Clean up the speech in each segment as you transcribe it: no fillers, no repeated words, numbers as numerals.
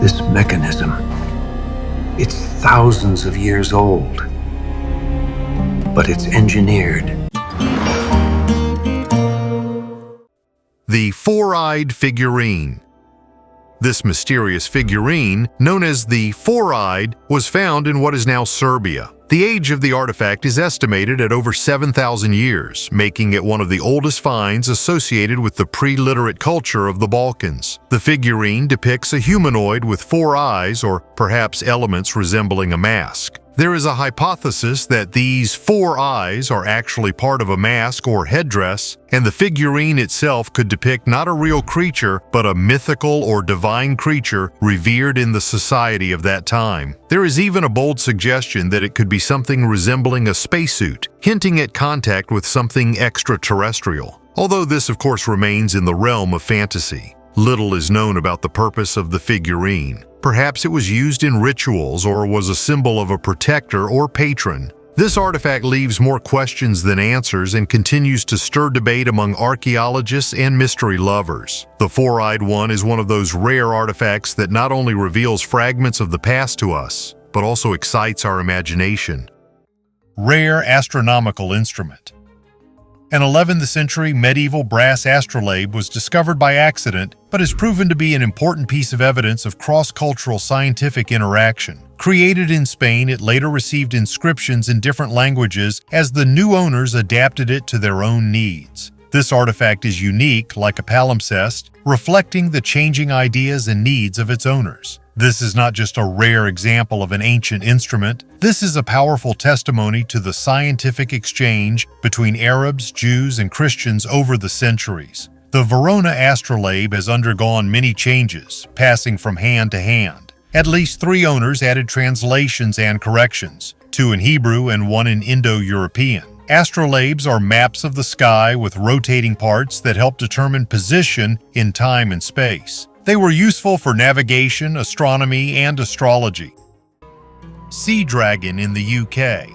This mechanism, it's thousands of years old, but it's engineered. The four-eyed figurine. This mysterious figurine, known as the four-eyed, was found in what is now Serbia. The age of the artifact is estimated at over 7,000 years, making it one of the oldest finds associated with the pre-literate culture of the Balkans. The figurine depicts a humanoid with four eyes, or perhaps elements resembling a mask. There is a hypothesis that these four eyes are actually part of a mask or headdress, and the figurine itself could depict not a real creature, but a mythical or divine creature revered in the society of that time. There is even a bold suggestion that it could be something resembling a spacesuit, hinting at contact with something extraterrestrial. Although this, of course, remains in the realm of fantasy. Little is known about the purpose of the figurine. Perhaps it was used in rituals or was a symbol of a protector or patron. This artifact leaves more questions than answers and continues to stir debate among archaeologists and mystery lovers. The four-eyed one is one of those rare artifacts that not only reveals fragments of the past to us, but also excites our imagination. Rare astronomical instrument. An 11th century medieval brass astrolabe was discovered by accident, but has proven to be an important piece of evidence of cross-cultural scientific interaction. Created in Spain, it later received inscriptions in different languages as the new owners adapted it to their own needs. This artifact is unique, like a palimpsest, reflecting the changing ideas and needs of its owners. This is not just a rare example of an ancient instrument. This is a powerful testimony to the scientific exchange between Arabs, Jews, and Christians over the centuries. The Verona astrolabe has undergone many changes, passing from hand to hand. At least 3 owners added translations and corrections, 2 in Hebrew and 1 in Indo-European. Astrolabes are maps of the sky with rotating parts that help determine position in time and space. They were useful for navigation, astronomy, and astrology. Sea dragon in the UK.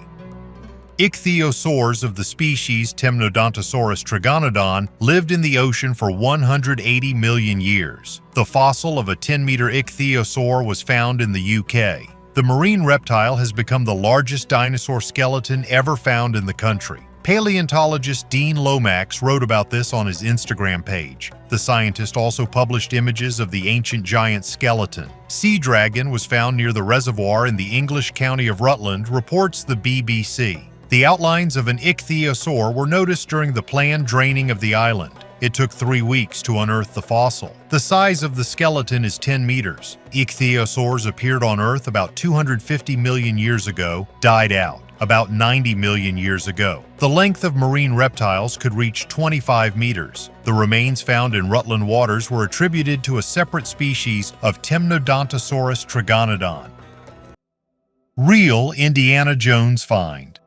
Ichthyosaurs of the species Temnodontosaurus trigonodon lived in the ocean for 180 million years. The fossil of a 10-meter ichthyosaur was found in the UK. The marine reptile has become the largest dinosaur skeleton ever found in the country. Paleontologist Dean Lomax wrote about this on his Instagram page. The scientist also published images of the ancient giant skeleton. Sea dragon was found near the reservoir in the English county of Rutland, reports the BBC. The outlines of an ichthyosaur were noticed during the planned draining of the island. It took 3 weeks to unearth the fossil. The size of the skeleton is 10 meters. Ichthyosaurs appeared on Earth about 250 million years ago, died out about 90 million years ago. The length of marine reptiles could reach 25 meters. The remains found in Rutland waters were attributed to a separate species of Temnodontosaurus trigonodon. Real Indiana Jones find.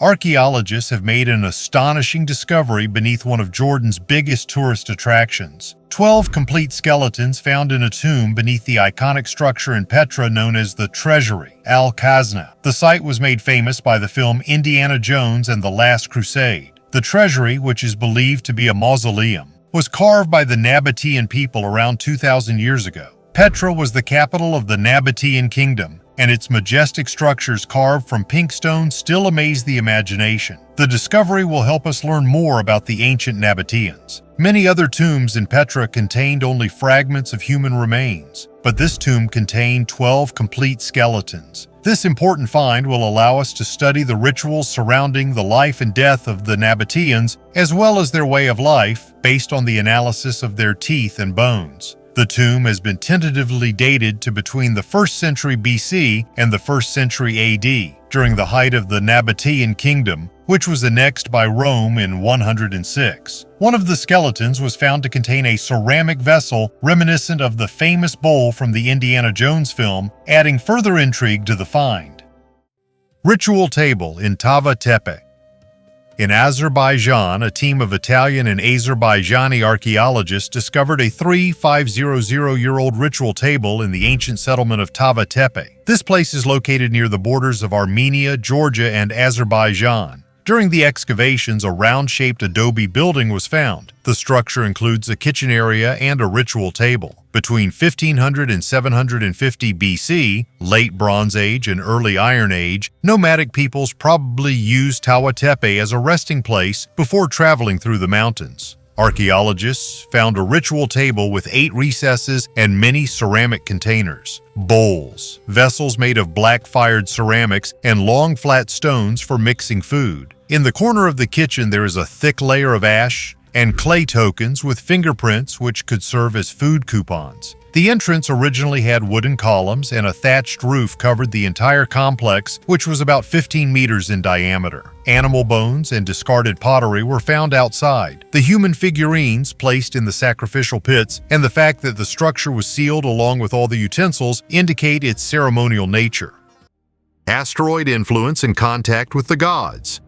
Archaeologists have made an astonishing discovery beneath one of Jordan's biggest tourist attractions. 12 complete skeletons found in a tomb beneath the iconic structure in Petra known as the Treasury, Al-Khazna. The site was made famous by the film Indiana Jones and the Last Crusade. The Treasury, which is believed to be a mausoleum, was carved by the Nabatean people around 2,000 years ago. Petra was the capital of the Nabatean kingdom, and its majestic structures carved from pink stone still amaze the imagination. The discovery will help us learn more about the ancient Nabateans. Many other tombs in Petra contained only fragments of human remains, but this tomb contained 12 complete skeletons. This important find will allow us to study the rituals surrounding the life and death of the Nabateans, as well as their way of life, based on the analysis of their teeth and bones. The tomb has been tentatively dated to between the 1st century BC and the 1st century AD, during the height of the Nabatean kingdom, which was annexed by Rome in 106. One of the skeletons was found to contain a ceramic vessel reminiscent of the famous bowl from the Indiana Jones film, adding further intrigue to the find. Ritual table in Tava Tepe. In Azerbaijan, a team of Italian and Azerbaijani archaeologists discovered a 3,500-year-old ritual table in the ancient settlement of Tava Tepe. This place is located near the borders of Armenia, Georgia, and Azerbaijan. During the excavations, a round-shaped adobe building was found. The structure includes a kitchen area and a ritual table. Between 1500 and 750 BC, late Bronze Age and early Iron Age, nomadic peoples probably used Tawa Tepe as a resting place before traveling through the mountains. Archaeologists found a ritual table with 8 recesses and many ceramic containers, bowls, vessels made of black-fired ceramics, and long flat stones for mixing food. In the corner of the kitchen there is a thick layer of ash and clay tokens with fingerprints which could serve as food coupons. The entrance originally had wooden columns and a thatched roof covered the entire complex, which was about 15 meters in diameter. Animal bones and discarded pottery were found outside. The human figurines placed in the sacrificial pits and the fact that the structure was sealed along with all the utensils indicate its ceremonial nature. Asteroid influence and contact with the gods.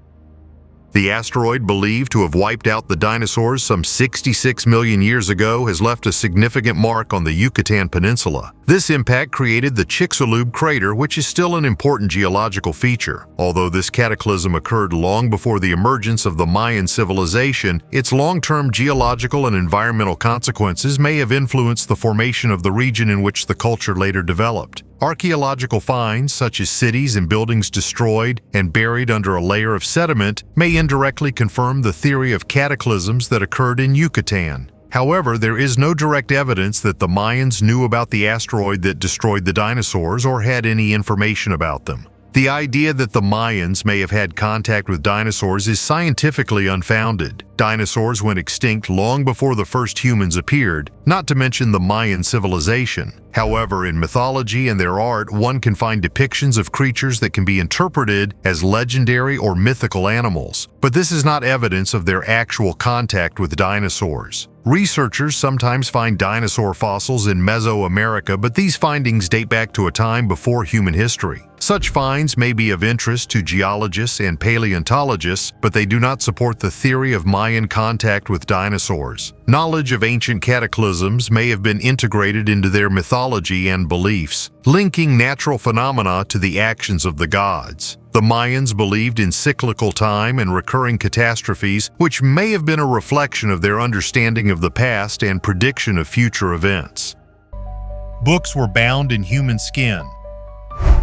The asteroid, believed to have wiped out the dinosaurs some 66 million years ago, has left a significant mark on the Yucatan Peninsula. This impact created the Chicxulub crater, which is still an important geological feature. Although this cataclysm occurred long before the emergence of the Mayan civilization, its long-term geological and environmental consequences may have influenced the formation of the region in which the culture later developed. Archaeological finds, such as cities and buildings destroyed and buried under a layer of sediment, may indirectly confirm the theory of cataclysms that occurred in Yucatan. However, there is no direct evidence that the Mayans knew about the asteroid that destroyed the dinosaurs or had any information about them. The idea that the Mayans may have had contact with dinosaurs is scientifically unfounded. Dinosaurs went extinct long before the first humans appeared, not to mention the Mayan civilization. However, in mythology and their art, one can find depictions of creatures that can be interpreted as legendary or mythical animals, but this is not evidence of their actual contact with dinosaurs. Researchers sometimes find dinosaur fossils in Mesoamerica, but these findings date back to a time before human history. Such finds may be of interest to geologists and paleontologists, but they do not support the theory of Mayan contact with dinosaurs. Knowledge of ancient cataclysms may have been integrated into their mythology and beliefs, linking natural phenomena to the actions of the gods. The Mayans believed in cyclical time and recurring catastrophes, which may have been a reflection of their understanding of the past and prediction of future events. Books were bound in human skin.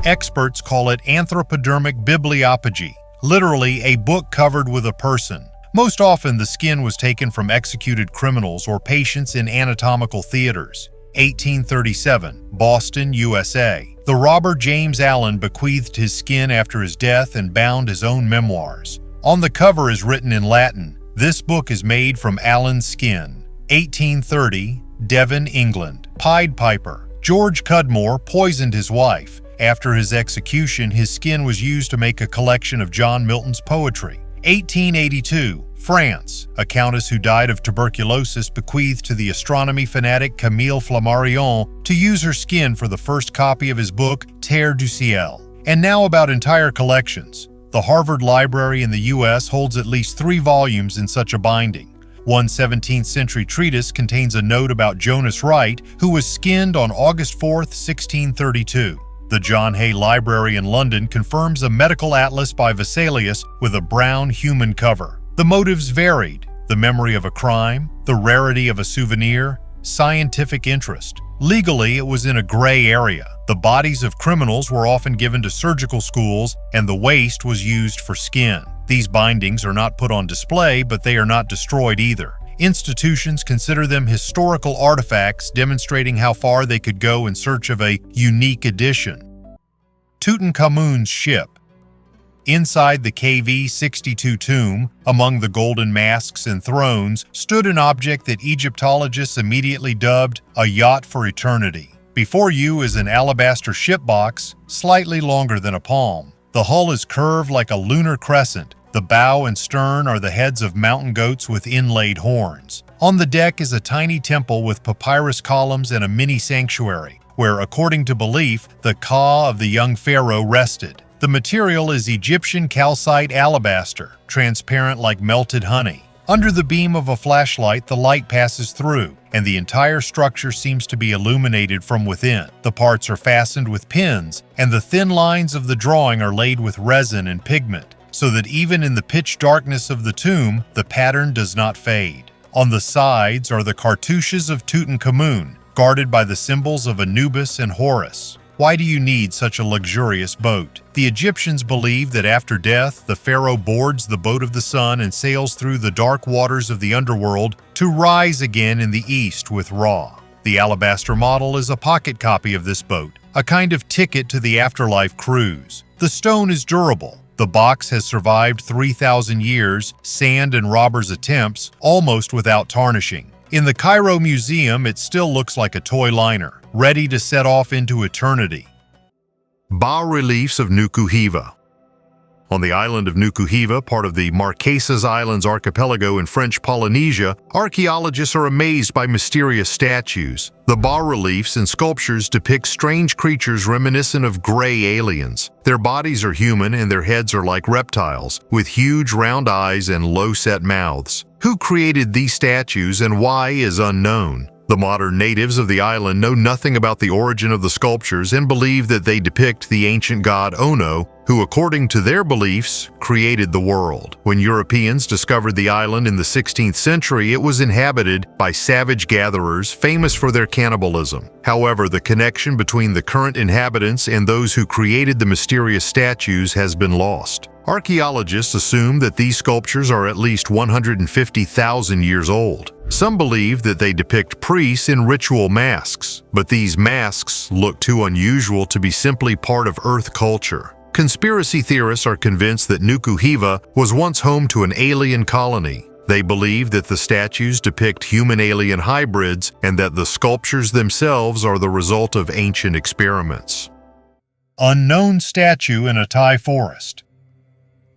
Experts call it anthropodermic bibliophagy, literally a book covered with a person. Most often, the skin was taken from executed criminals or patients in anatomical theaters. 1837, Boston, USA. The robber James Allen bequeathed his skin after his death and bound his own memoirs. On the cover is written in Latin, "This book is made from Allen's skin." 1830, Devon, England. Pied Piper. George Cudmore poisoned his wife. After his execution, his skin was used to make a collection of John Milton's poetry. 1882, France. A countess who died of tuberculosis bequeathed to the astronomy fanatic Camille Flammarion to use her skin for the first copy of his book, Terre du Ciel. And now about entire collections. The Harvard Library in the U.S. holds at least 3 volumes in such a binding. One 17th century treatise contains a note about Jonas Wright, who was skinned on August 4, 1632. The John Hay Library in London confirms a medical atlas by Vesalius with a brown human cover. The motives varied: the memory of a crime, the rarity of a souvenir, scientific interest. Legally, it was in a gray area. The bodies of criminals were often given to surgical schools, and the waste was used for skin. These bindings are not put on display, but they are not destroyed either. Institutions consider them historical artifacts demonstrating how far they could go in search of a unique edition. Tutankhamun's ship. Inside the KV-62 tomb, among the golden masks and thrones, stood an object that Egyptologists immediately dubbed a yacht for eternity. Before you is an alabaster ship box, slightly longer than a palm. The hull is curved like a lunar crescent. The bow and stern are the heads of mountain goats with inlaid horns. On the deck is a tiny temple with papyrus columns and a mini sanctuary, where, according to belief, the ka of the young pharaoh rested. The material is Egyptian calcite alabaster, transparent like melted honey. Under the beam of a flashlight, the light passes through, and the entire structure seems to be illuminated from within. The parts are fastened with pins, and the thin lines of the drawing are laid with resin and pigment. so that even in the pitch darkness of the tomb, the pattern does not fade. On the sides are the cartouches of Tutankhamun, guarded by the symbols of Anubis and Horus. Why do you need such a luxurious boat? The Egyptians believed that after death, the pharaoh boards the boat of the sun and sails through the dark waters of the underworld to rise again in the east with Ra. The alabaster model is a pocket copy of this boat, a kind of ticket to the afterlife cruise. The stone is durable. The box has survived 3,000 years, sand and robbers' attempts, almost without tarnishing. In the Cairo Museum, it still looks like a toy liner, ready to set off into eternity. Bas-reliefs of Nuku Hiva. On the island of Nuku Hiva, part of the Marquesas Islands archipelago in French Polynesia, archaeologists are amazed by mysterious statues. The bas-reliefs and sculptures depict strange creatures reminiscent of gray aliens. Their bodies are human and their heads are like reptiles, with huge round eyes and low-set mouths. Who created these statues and why is unknown. The modern natives of the island know nothing about the origin of the sculptures and believe that they depict the ancient god Ono, who, according to their beliefs, created the world. When Europeans discovered the island in the 16th century, it was inhabited by savage gatherers famous for their cannibalism. However, the connection between the current inhabitants and those who created the mysterious statues has been lost. Archaeologists assume that these sculptures are at least 150,000 years old. Some believe that they depict priests in ritual masks, but these masks look too unusual to be simply part of Earth culture. Conspiracy theorists are convinced that Nuku Hiva was once home to an alien colony. They believe that the statues depict human-alien hybrids and that the sculptures themselves are the result of ancient experiments. Unknown statue in a Thai forest.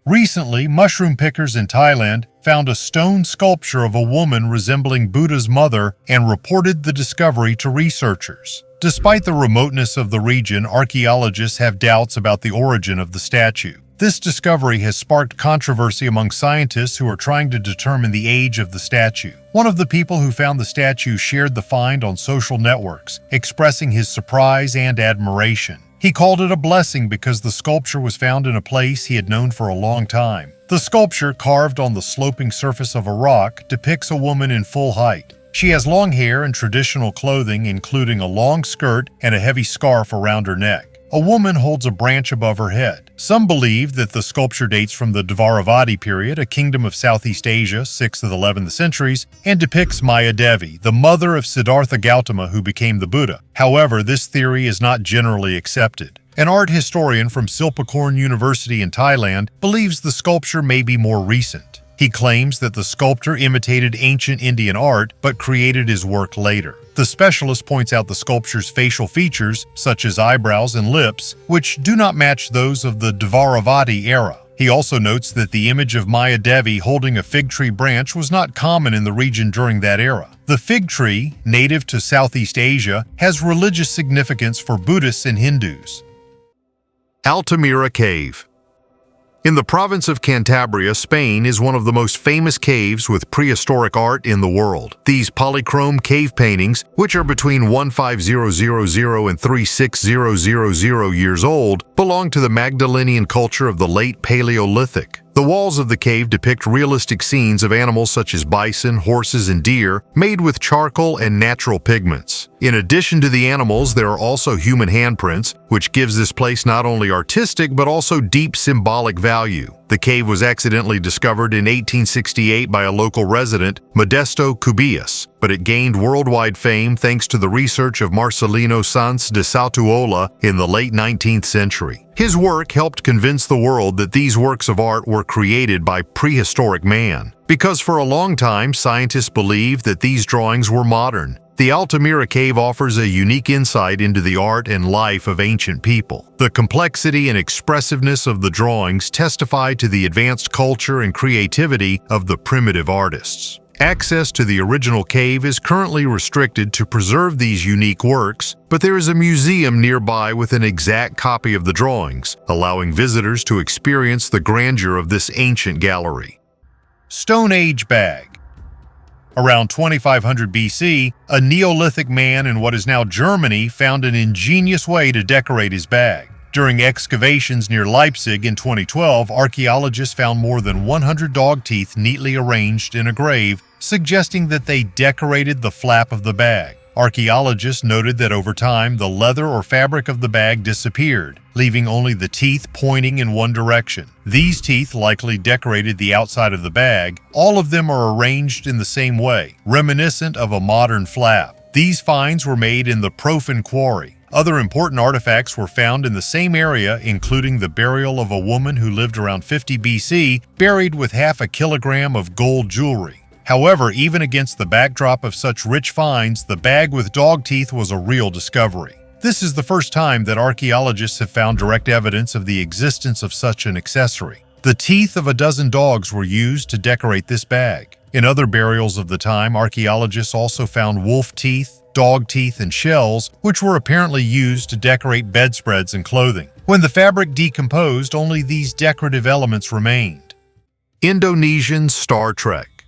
Recently, mushroom pickers in Thailand found a stone sculpture of a woman resembling Buddha's mother and reported the discovery to researchers. Despite the remoteness of the region, archaeologists have doubts about the origin of the statue. This discovery has sparked controversy among scientists who are trying to determine the age of the statue. One of the people who found the statue shared the find on social networks, expressing his surprise and admiration. He called it a blessing because the sculpture was found in a place he had known for a long time. The sculpture, carved on the sloping surface of a rock, depicts a woman in full height. She has long hair and traditional clothing, including a long skirt and a heavy scarf around her neck. A woman holds a branch above her head. Some believe that the sculpture dates from the Dvaravati period, a kingdom of Southeast Asia, 6th to the 11th centuries, and depicts Maya Devi, the mother of Siddhartha Gautama who became the Buddha. However, this theory is not generally accepted. An art historian from Silpakorn University in Thailand believes the sculpture may be more recent. He claims that the sculptor imitated ancient Indian art but created his work later. The specialist points out the sculpture's facial features, such as eyebrows and lips, which do not match those of the Dvaravati era. He also notes that the image of Maya Devi holding a fig tree branch was not common in the region during that era. The fig tree, native to Southeast Asia, has religious significance for Buddhists and Hindus. Altamira Cave. In the province of Cantabria, Spain is one of the most famous caves with prehistoric art in the world. These polychrome cave paintings, which are between 15000 and 36000 years old, belong to the Magdalenian culture of the late Paleolithic. The walls of the cave depict realistic scenes of animals such as bison, horses, and deer, made with charcoal and natural pigments. In addition to the animals, there are also human handprints, which gives this place not only artistic but also deep symbolic value. The cave was accidentally discovered in 1868 by a local resident, Modesto Cubillas, but it gained worldwide fame thanks to the research of Marcelino Sanz de Sautuola in the late 19th century. His work helped convince the world that these works of art were created by prehistoric man, because for a long time scientists believed that these drawings were modern. The Altamira cave offers a unique insight into the art and life of ancient people. The complexity and expressiveness of the drawings testify to the advanced culture and creativity of the primitive artists. Access to the original cave is currently restricted to preserve these unique works, but there is a museum nearby with an exact copy of the drawings, allowing visitors to experience the grandeur of this ancient gallery. Stone Age Bag. Around 2500 BC, a Neolithic man in what is now Germany found an ingenious way to decorate his bag. During excavations near Leipzig in 2012, archaeologists found more than 100 dog teeth neatly arranged in a grave, suggesting that they decorated the flap of the bag. Archaeologists noted that over time, the leather or fabric of the bag disappeared, leaving only the teeth pointing in one direction. These teeth likely decorated the outside of the bag. All of them are arranged in the same way, reminiscent of a modern flap. These finds were made in the Profin quarry. Other important artifacts were found in the same area, including the burial of a woman who lived around 50 BC, buried with half a kilogram of gold jewelry. However, even against the backdrop of such rich finds, the bag with dog teeth was a real discovery. This is the first time that archaeologists have found direct evidence of the existence of such an accessory. The teeth of a dozen dogs were used to decorate this bag. In other burials of the time, archaeologists also found wolf teeth, dog teeth, and shells, which were apparently used to decorate bedspreads and clothing. When the fabric decomposed, only these decorative elements remained. Indonesian Star Trek.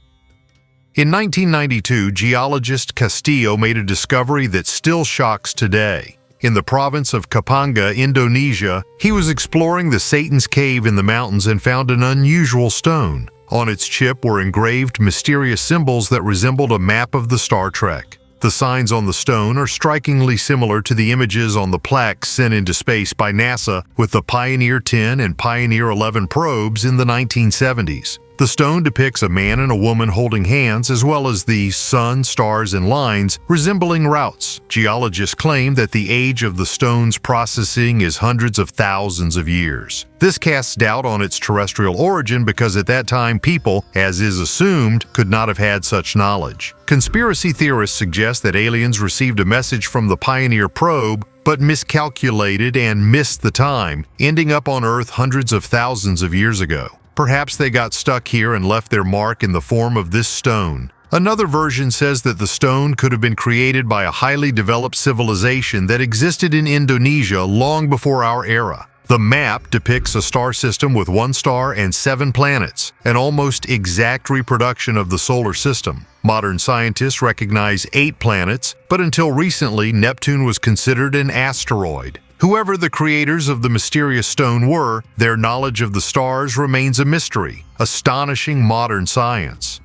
In 1992, geologist Castillo made a discovery that still shocks today. In the province of Kapanga, Indonesia, he was exploring the Satan's Cave in the mountains and found an unusual stone. On its chip were engraved mysterious symbols that resembled a map of the Star Trek. The signs on the stone are strikingly similar to the images on the plaques sent into space by NASA with the Pioneer 10 and Pioneer 11 probes in the 1970s. The stone depicts a man and a woman holding hands, as well as the sun, stars, and lines resembling routes. Geologists claim that the age of the stone's processing is hundreds of thousands of years. This casts doubt on its terrestrial origin because at that time people, as is assumed, could not have had such knowledge. Conspiracy theorists suggest that aliens received a message from the Pioneer probe but miscalculated and missed the time, ending up on Earth hundreds of thousands of years ago. Perhaps they got stuck here and left their mark in the form of this stone. Another version says that the stone could have been created by a highly developed civilization that existed in Indonesia long before our era. The map depicts a star system with 1 star and 7 planets, an almost exact reproduction of the solar system. Modern scientists recognize 8 planets, but until recently, Neptune was considered an asteroid. Whoever the creators of the mysterious stone were, their knowledge of the stars remains a mystery, astonishing modern science.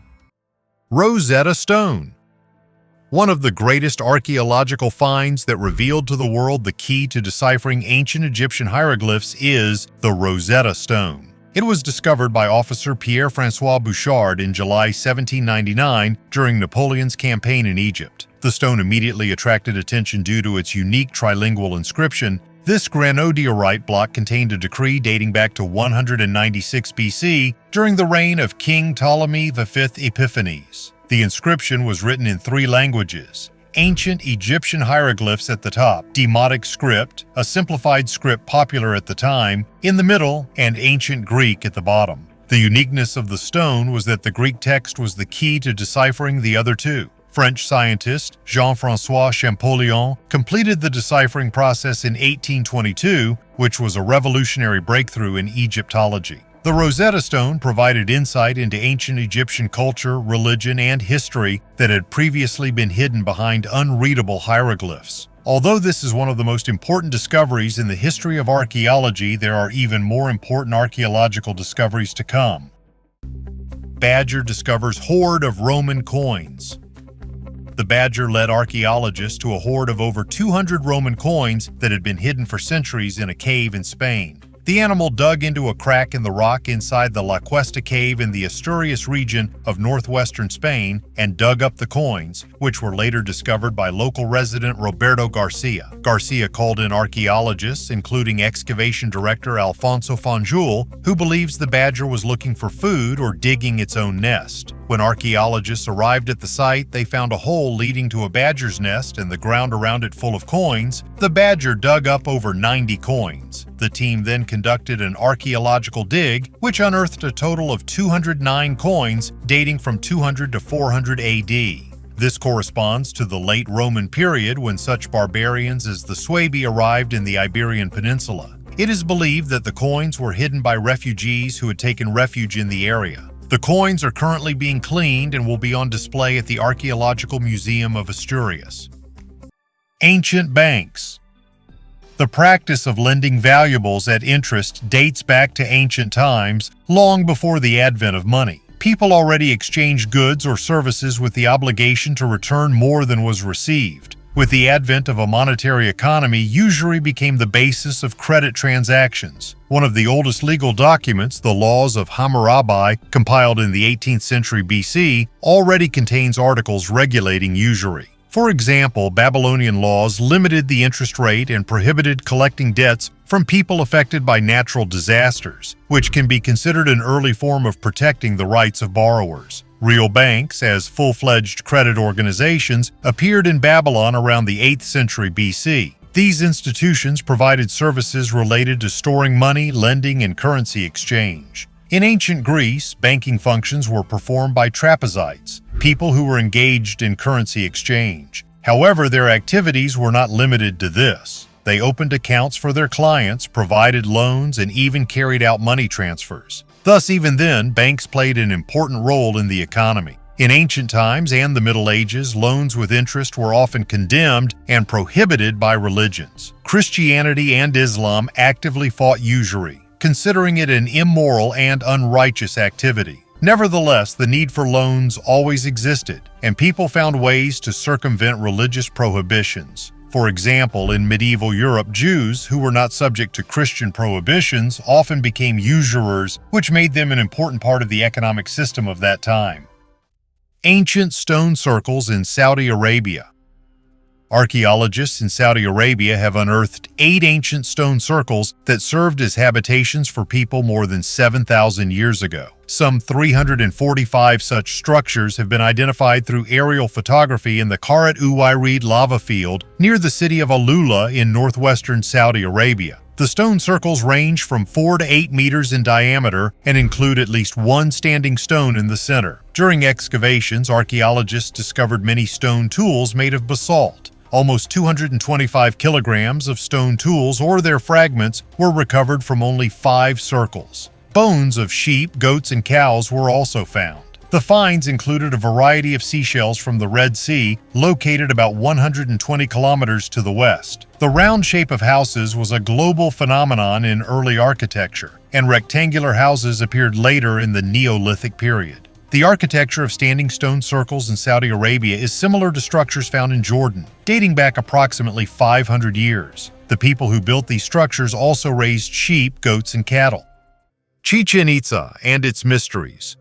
Rosetta Stone. One of the greatest archaeological finds that revealed to the world the key to deciphering ancient Egyptian hieroglyphs is the Rosetta Stone. It was discovered by officer Pierre-François Bouchard in July 1799 during Napoleon's campaign in Egypt. The stone immediately attracted attention due to its unique trilingual inscription. This granodiorite block contained a decree dating back to 196 BC during the reign of King Ptolemy V Epiphanes. The inscription was written in 3 languages: ancient Egyptian hieroglyphs at the top, Demotic script, a simplified script popular at the time, in the middle, and ancient Greek at the bottom. The uniqueness of the stone was that the Greek text was the key to deciphering the other 2. French scientist Jean-François Champollion completed the deciphering process in 1822, which was a revolutionary breakthrough in Egyptology. The Rosetta Stone provided insight into ancient Egyptian culture, religion, and history that had previously been hidden behind unreadable hieroglyphs. Although this is one of the most important discoveries in the history of archaeology, there are even more important archaeological discoveries to come. Badger discovers hoard of Roman coins. The badger led archaeologists to a hoard of over 200 Roman coins that had been hidden for centuries in a cave in Spain. The animal dug into a crack in the rock inside the La Cuesta cave in the Asturias region of northwestern Spain and dug up the coins, which were later discovered by local resident Roberto Garcia. Garcia called in archaeologists, including excavation director Alfonso Fanjul, who believes the badger was looking for food or digging its own nest. When archaeologists arrived at the site, they found a hole leading to a badger's nest and the ground around it full of coins. The badger dug up over 90 coins. The team then conducted an archaeological dig, which unearthed a total of 209 coins dating from 200 to 400 AD. This corresponds to the late Roman period when such barbarians as the Suebi arrived in the Iberian Peninsula. It is believed that the coins were hidden by refugees who had taken refuge in the area. The coins are currently being cleaned and will be on display at the Archaeological Museum of Asturias. Ancient banks. The practice of lending valuables at interest dates back to ancient times, long before the advent of money. People already exchanged goods or services with the obligation to return more than was received. With the advent of a monetary economy, usury became the basis of credit transactions. One of the oldest legal documents, the Laws of Hammurabi, compiled in the 18th century BC, already contains articles regulating usury. For example, Babylonian laws limited the interest rate and prohibited collecting debts from people affected by natural disasters, which can be considered an early form of protecting the rights of borrowers. Real banks, as full-fledged credit organizations, appeared in Babylon around the 8th century BC. These institutions provided services related to storing money, lending, and currency exchange. In ancient Greece, banking functions were performed by trapezites, people who were engaged in currency exchange. However, their activities were not limited to this. They opened accounts for their clients, provided loans, and even carried out money transfers. Thus, even then, banks played an important role in the economy. In ancient times and the Middle Ages, loans with interest were often condemned and prohibited by religions. Christianity and Islam actively fought usury, considering it an immoral and unrighteous activity. Nevertheless, the need for loans always existed, and people found ways to circumvent religious prohibitions. For example, in medieval Europe, Jews, who were not subject to Christian prohibitions, often became usurers, which made them an important part of the economic system of that time. Ancient stone circles in Saudi Arabia. Archaeologists in Saudi Arabia have unearthed 8 ancient stone circles that served as habitations for people more than 7,000 years ago. Some 345 such structures have been identified through aerial photography in the Karat Uwairid lava field near the city of Alula in northwestern Saudi Arabia. The stone circles range from 4 to 8 meters in diameter and include at least one standing stone in the center. During excavations, archaeologists discovered many stone tools made of basalt. Almost 225 kilograms of stone tools or their fragments were recovered from only 5 circles. Bones of sheep, goats, and cows were also found. The finds included a variety of seashells from the Red Sea, located about 120 kilometers to the west. The round shape of houses was a global phenomenon in early architecture, and rectangular houses appeared later in the Neolithic period. The architecture of standing stone circles in Saudi Arabia is similar to structures found in Jordan, dating back approximately 500 years. The people who built these structures also raised sheep, goats, and cattle. Chichen Itza and its mysteries.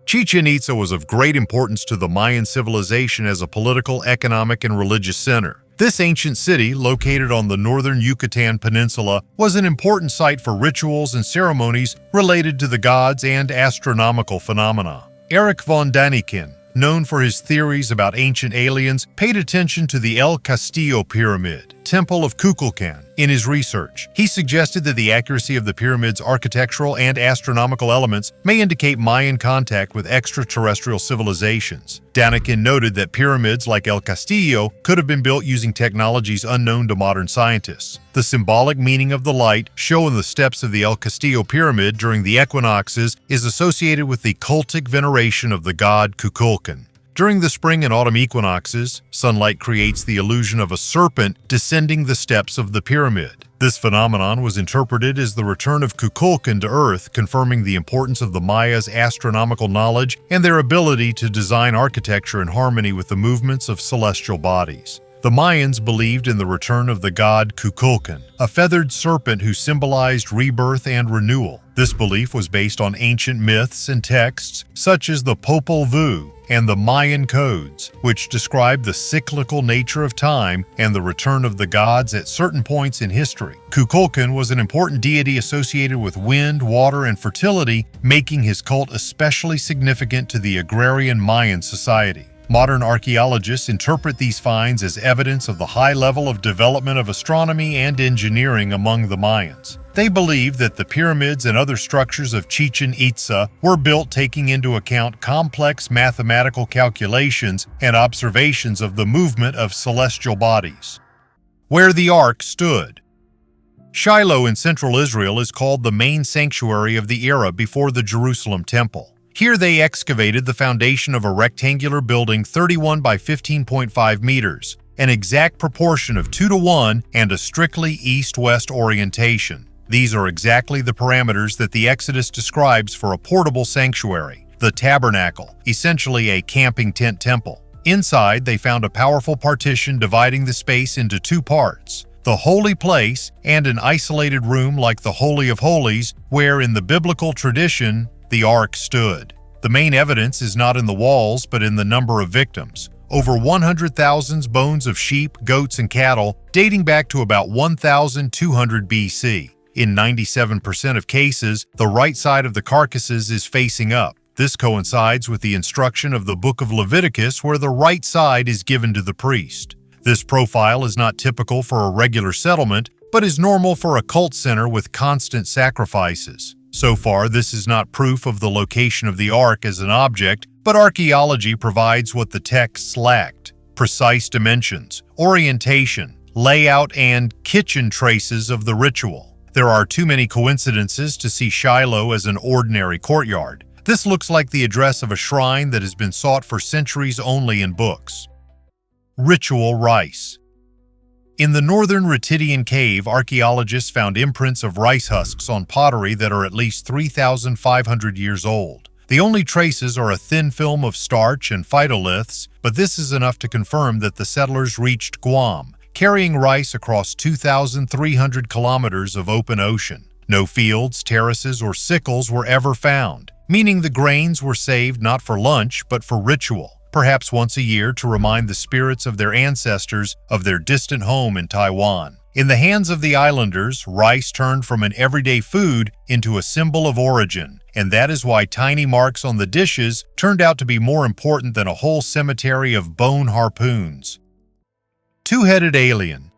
Chichen Itza was of great importance to the Mayan civilization as a political, economic, and religious center. This ancient city, located on the northern Yucatan Peninsula, was an important site for rituals and ceremonies related to the gods and astronomical phenomena. Erich von Daniken, known for his theories about ancient aliens, paid attention to the El Castillo Pyramid, Temple of Kukulkan, in his research. He suggested that the accuracy of the pyramid's architectural and astronomical elements may indicate Mayan contact with extraterrestrial civilizations. Daniken noted that pyramids like El Castillo could have been built using technologies unknown to modern scientists. The symbolic meaning of the light shown in the steps of the El Castillo pyramid during the equinoxes is associated with the cultic veneration of the god Kukulkan. During the spring and autumn equinoxes, sunlight creates the illusion of a serpent descending the steps of the pyramid. This phenomenon was interpreted as the return of Kukulkan to Earth, confirming the importance of the Mayas' astronomical knowledge and their ability to design architecture in harmony with the movements of celestial bodies. The Mayans believed in the return of the god Kukulkan, a feathered serpent who symbolized rebirth and renewal. This belief was based on ancient myths and texts such as the Popol Vuh and the Mayan codes, which describe the cyclical nature of time and the return of the gods at certain points in history. Kukulkan was an important deity associated with wind, water, and fertility, making his cult especially significant to the agrarian Mayan society. Modern archaeologists interpret these finds as evidence of the high level of development of astronomy and engineering among the Mayans. They believe that the pyramids and other structures of Chichen Itza were built taking into account complex mathematical calculations and observations of the movement of celestial bodies. Where the Ark stood. Shiloh in central Israel is called the main sanctuary of the era before the Jerusalem Temple. Here they excavated the foundation of a rectangular building 31 by 15.5 meters. an exact proportion of 2:1, and a strictly east-west orientation. These are exactly the parameters that the Exodus describes for a portable sanctuary, the tabernacle, essentially a camping tent temple. Inside, they found a powerful partition dividing the space into two parts, the holy place and an isolated room like the Holy of Holies, where in the biblical tradition, the ark stood. The main evidence is not in the walls, but in the number of victims. Over 100,000 bones of sheep, goats, and cattle dating back to about 1200 BC. In 97% of cases, the right side of the carcasses is facing up. This coincides with the instruction of the Book of Leviticus, where the right side is given to the priest. This profile is not typical for a regular settlement, but is normal for a cult center with constant sacrifices. So far, this is not proof of the location of the ark as an object, but archaeology provides what the texts lacked: precise dimensions, orientation, layout, and kitchen traces of the ritual. There are too many coincidences to see Shiloh as an ordinary courtyard. This looks like the address of a shrine that has been sought for centuries only in books. Ritual rice. In the northern Retidian cave, archaeologists found imprints of rice husks on pottery that are at least 3,500 years old. The only traces are a thin film of starch and phytoliths, but this is enough to confirm that the settlers reached Guam, carrying rice across 2,300 kilometers of open ocean. No fields, terraces, or sickles were ever found, meaning the grains were saved not for lunch but for ritual, perhaps once a year to remind the spirits of their ancestors of their distant home in Taiwan. In the hands of the islanders, rice turned from an everyday food into a symbol of origin, and that is why tiny marks on the dishes turned out to be more important than a whole cemetery of bone harpoons. Two-headed alien.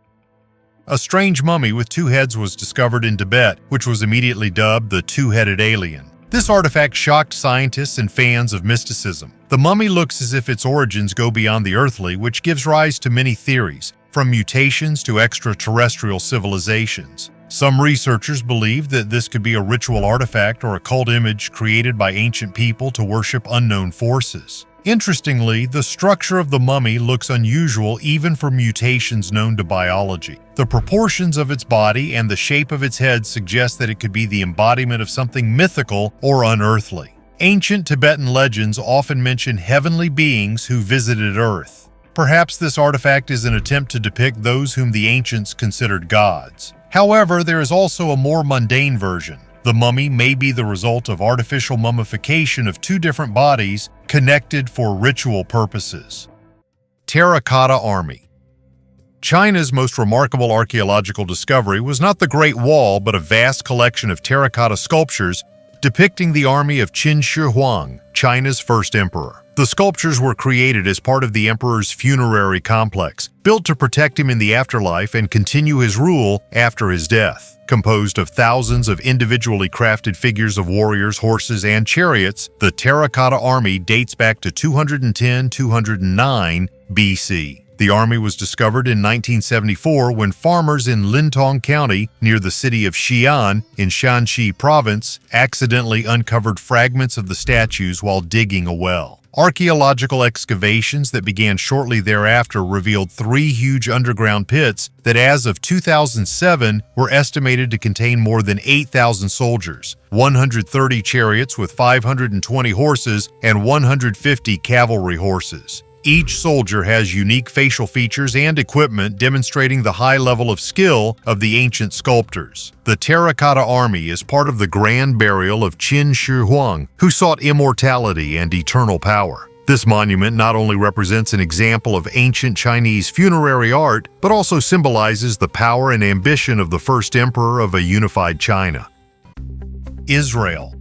A strange mummy with two heads was discovered in Tibet, which was immediately dubbed the two-headed alien. This artifact shocked scientists and fans of mysticism. The mummy looks as if its origins go beyond the earthly, which gives rise to many theories, from mutations to extraterrestrial civilizations. Some researchers believe that this could be a ritual artifact or a cult image created by ancient people to worship unknown forces. Interestingly, the structure of the mummy looks unusual even for mutations known to biology. The proportions of its body and the shape of its head suggest that it could be the embodiment of something mythical or unearthly. Ancient Tibetan legends often mention heavenly beings who visited Earth. Perhaps this artifact is an attempt to depict those whom the ancients considered gods. However, there is also a more mundane version. The mummy may be the result of artificial mummification of two different bodies connected for ritual purposes. Terracotta Army. China's most remarkable archaeological discovery was not the Great Wall, but a vast collection of terracotta sculptures depicting the army of Qin Shi Huang, China's first emperor. The sculptures were created as part of the emperor's funerary complex, built to protect him in the afterlife and continue his rule after his death. Composed of thousands of individually crafted figures of warriors, horses, and chariots, the Terracotta Army dates back to 210-209 BC. The army was discovered in 1974 when farmers in Lintong County, near the city of Xi'an in Shanxi Province, accidentally uncovered fragments of the statues while digging a well. Archaeological excavations that began shortly thereafter revealed 3 huge underground pits that, as of 2007, were estimated to contain more than 8,000 soldiers, 130 chariots with 520 horses, and 150 cavalry horses. Each soldier has unique facial features and equipment demonstrating the high level of skill of the ancient sculptors. The Terracotta Army is part of the grand burial of Qin Shi Huang, who sought immortality and eternal power. This monument not only represents an example of ancient Chinese funerary art, but also symbolizes the power and ambition of the first emperor of a unified China. Israel.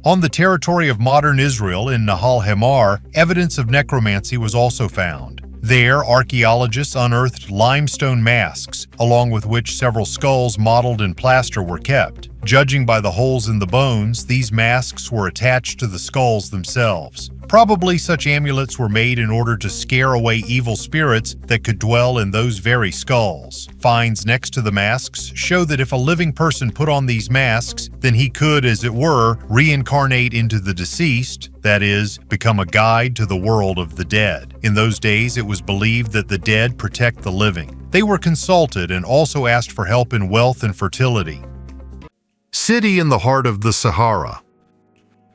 On the territory of modern Israel in Nahal Hamar, evidence of necromancy was also found. There, archaeologists unearthed limestone masks, along with which several skulls modeled in plaster were kept. Judging by the holes in the bones, these masks were attached to the skulls themselves. Probably such amulets were made in order to scare away evil spirits that could dwell in those very skulls. Finds next to the masks show that if a living person put on these masks, then he could, as it were, reincarnate into the deceased, that is, become a guide to the world of the dead. In those days, it was believed that the dead protect the living. They were consulted and also asked for help in wealth and fertility. City in the heart of the Sahara.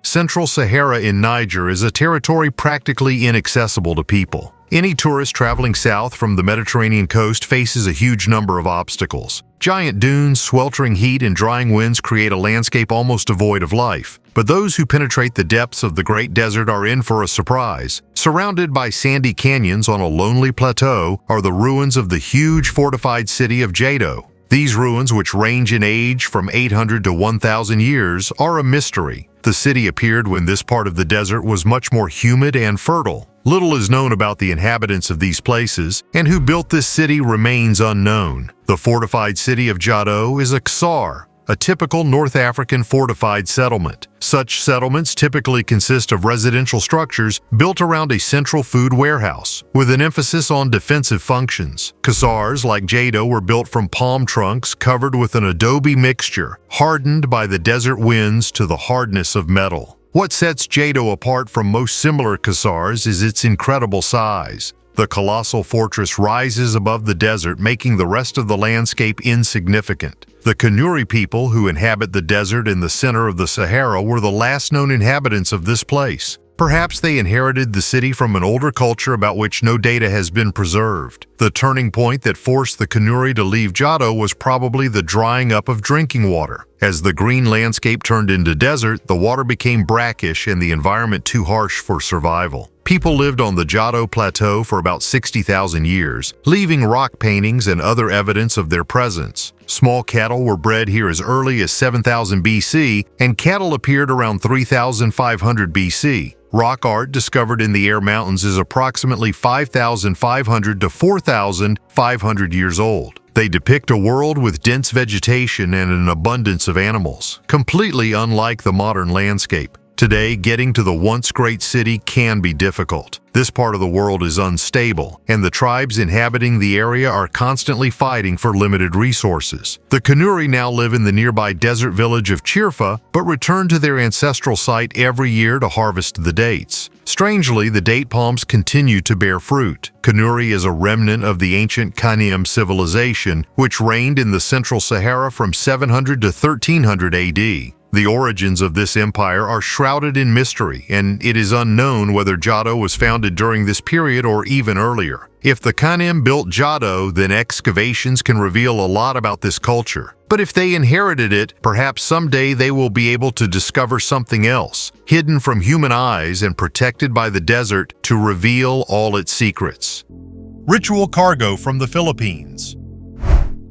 Central Sahara in Niger is a territory practically inaccessible to people. Any tourist traveling south from the Mediterranean coast faces a huge number of obstacles. Giant dunes, sweltering heat, and drying winds create a landscape almost devoid of life. But those who penetrate the depths of the Great Desert are in for a surprise. Surrounded by sandy canyons on a lonely plateau are the ruins of the huge fortified city of Jado. These ruins, which range in age from 800 to 1,000 years, are a mystery. The city appeared when this part of the desert was much more humid and fertile. Little is known about the inhabitants of these places, and who built this city remains unknown. The fortified city of Jado is a Ksar, a typical North African fortified settlement. Such settlements typically consist of residential structures built around a central food warehouse, with an emphasis on defensive functions. Ksars like Jado were built from palm trunks covered with an adobe mixture, hardened by the desert winds to the hardness of metal. What sets Jado apart from most similar Ksars is its incredible size. The colossal fortress rises above the desert, making the rest of the landscape insignificant. The Kanuri people who inhabit the desert in the center of the Sahara were the last known inhabitants of this place. Perhaps they inherited the city from an older culture about which no data has been preserved. The turning point that forced the Kanuri to leave Jado was probably the drying up of drinking water. As the green landscape turned into desert, the water became brackish and the environment too harsh for survival. People lived on the Jado Plateau for about 60,000 years, leaving rock paintings and other evidence of their presence. Small cattle were bred here as early as 7000 BC, and cattle appeared around 3500 BC. Rock art discovered in the Air Mountains is approximately 5,500 to 4,500 years old. They depict a world with dense vegetation and an abundance of animals, completely unlike the modern landscape. Today, getting to the once great city can be difficult. This part of the world is unstable, and the tribes inhabiting the area are constantly fighting for limited resources. The Kanuri now live in the nearby desert village of Chirfa, but return to their ancestral site every year to harvest the dates. Strangely, the date palms continue to bear fruit. Kanuri is a remnant of the ancient Kanium civilization, which reigned in the Central Sahara from 700 to 1300 AD. The origins of this empire are shrouded in mystery, and it is unknown whether Jado was founded during this period or even earlier. If the Kanem built Jado, then excavations can reveal a lot about this culture. But if they inherited it, perhaps someday they will be able to discover something else, hidden from human eyes and protected by the desert, to reveal all its secrets. Ritual cargo from the Philippines.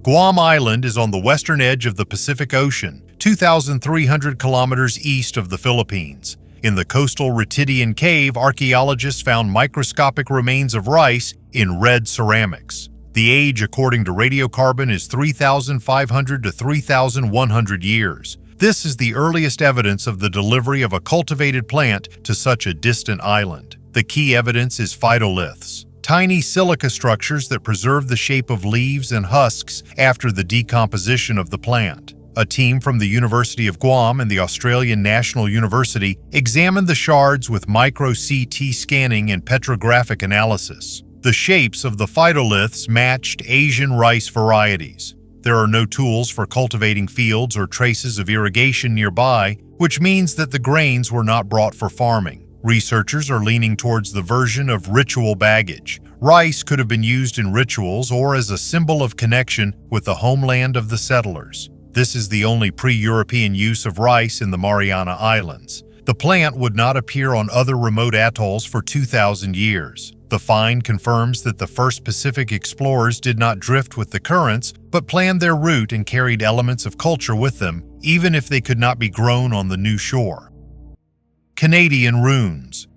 Guam Island is on the western edge of the Pacific Ocean, 2,300 kilometers east of the Philippines. In the coastal Ritidian cave, archaeologists found microscopic remains of rice in red ceramics. The age, according to radiocarbon, is 3,500 to 3,100 years. This is the earliest evidence of the delivery of a cultivated plant to such a distant island. The key evidence is phytoliths, tiny silica structures that preserve the shape of leaves and husks after the decomposition of the plant. A team from the University of Guam and the Australian National University examined the shards with micro-CT scanning and petrographic analysis. The shapes of the phytoliths matched Asian rice varieties. There are no tools for cultivating fields or traces of irrigation nearby, which means that the grains were not brought for farming. Researchers are leaning towards the version of ritual baggage. Rice could have been used in rituals or as a symbol of connection with the homeland of the settlers. This is the only pre-European use of rice in the Mariana Islands. The plant would not appear on other remote atolls for 2,000 years. The find confirms that the first Pacific explorers did not drift with the currents, but planned their route and carried elements of culture with them, even if they could not be grown on the new shore. Canadian runes.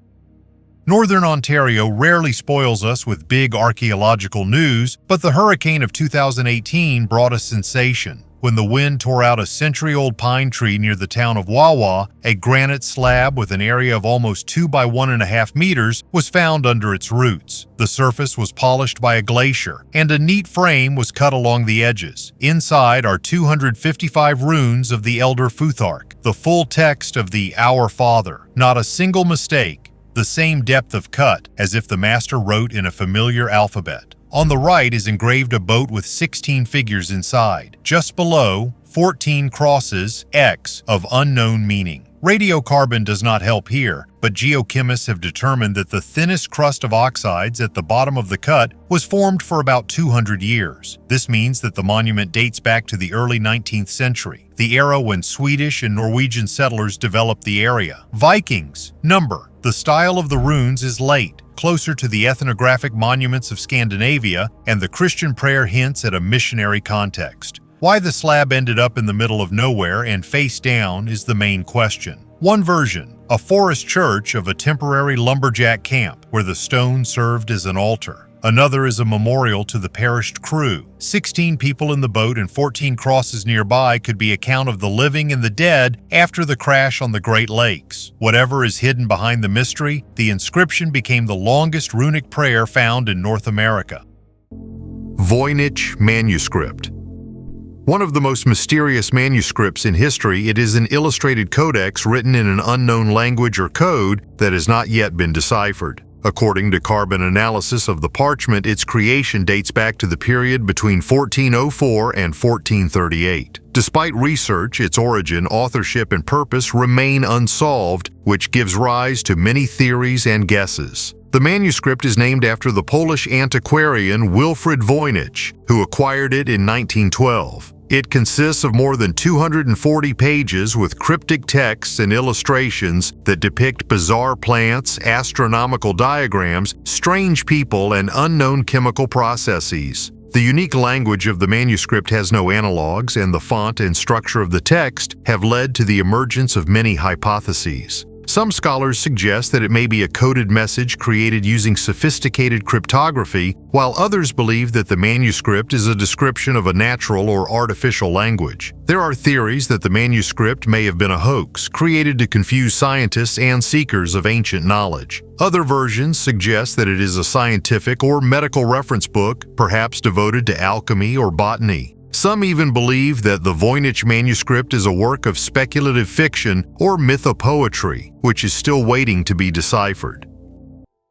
Northern Ontario rarely spoils us with big archaeological news, but the hurricane of 2018 brought a sensation. when the wind tore out a century-old pine tree near the town of Wawa. A granite slab with an area of almost 2 by 1.5 meters was found under its roots. The surface was polished by a glacier, and a neat frame was cut along the edges. Inside are 255 runes of the Elder Futhark, the full text of the Our Father. Not a single mistake, the same depth of cut as if the master wrote in a familiar alphabet. On the right is engraved a boat with 16 figures inside. Just below, 14 crosses, X, of unknown meaning. Radiocarbon does not help here, but geochemists have determined that the thinnest crust of oxides at the bottom of the cut was formed for about 200 years. This means that the monument dates back to the early 19th century, the era when Swedish and Norwegian settlers developed the area. Vikings. Number. The style of the runes is late, closer to the ethnographic monuments of Scandinavia, and the Christian prayer hints at a missionary context. Why the slab ended up in the middle of nowhere and face down is the main question. One version, a forest church of a temporary lumberjack camp where the stone served as an altar. Another is a memorial to the perished crew. 16 people in the boat and 14 crosses nearby could be account of the living and the dead after the crash on the Great Lakes. Whatever is hidden behind the mystery, the inscription became the longest runic prayer found in North America. Voynich manuscript. One of the most mysterious manuscripts in history, it is an illustrated codex written in an unknown language or code that has not yet been deciphered. According to carbon analysis of the parchment, its creation dates back to the period between 1404 and 1438. Despite research, its origin, authorship, and purpose remain unsolved, which gives rise to many theories and guesses. The manuscript is named after the Polish antiquarian Wilfrid Voynich, who acquired it in 1912. It consists of more than 240 pages with cryptic texts and illustrations that depict bizarre plants, astronomical diagrams, strange people, and unknown chemical processes. The unique language of the manuscript has no analogues, and the font and structure of the text have led to the emergence of many hypotheses. Some scholars suggest that it may be a coded message created using sophisticated cryptography, while others believe that the manuscript is a description of a natural or artificial language. There are theories that the manuscript may have been a hoax, created to confuse scientists and seekers of ancient knowledge. Other versions suggest that it is a scientific or medical reference book, perhaps devoted to alchemy or botany. Some even believe that the Voynich manuscript is a work of speculative fiction or mythopoetry, which is still waiting to be deciphered.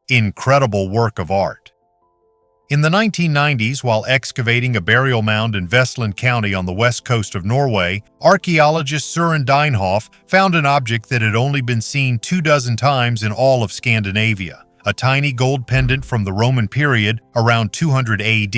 Incredible work of art. In the 1990s, while excavating a burial mound in Vestland County on the west coast of Norway, archaeologist Søren Deinhoff found an object that had only been seen 24 times in all of Scandinavia, a tiny gold pendant from the Roman period around 200 AD.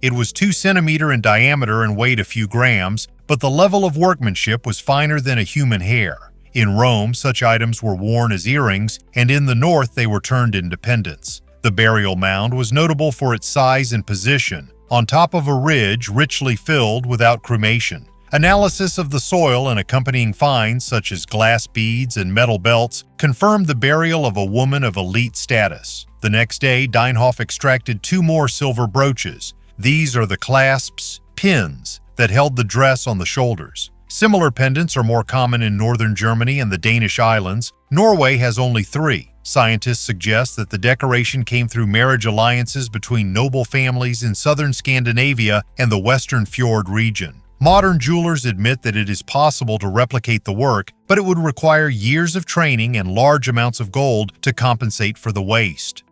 It was 2 centimeters in diameter and weighed a few grams, but the level of workmanship was finer than a human hair. In Rome, such items were worn as earrings, and in the north they were turned into pendants. The burial mound was notable for its size and position, on top of a ridge richly filled without cremation. Analysis of the soil and accompanying finds, such as glass beads and metal belts, confirmed the burial of a woman of elite status. The next day, Deinhoff extracted 2 more silver brooches. These are the clasps, pins, that held the dress on the shoulders. Similar pendants are more common in northern Germany and the Danish islands. Norway has only 3. Scientists suggest that the decoration came through marriage alliances between noble families in southern Scandinavia and the western fjord region. Modern jewelers admit that it is possible to replicate the work, but it would require years of training and large amounts of gold to compensate for the waste.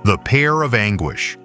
The Pair of Anguish.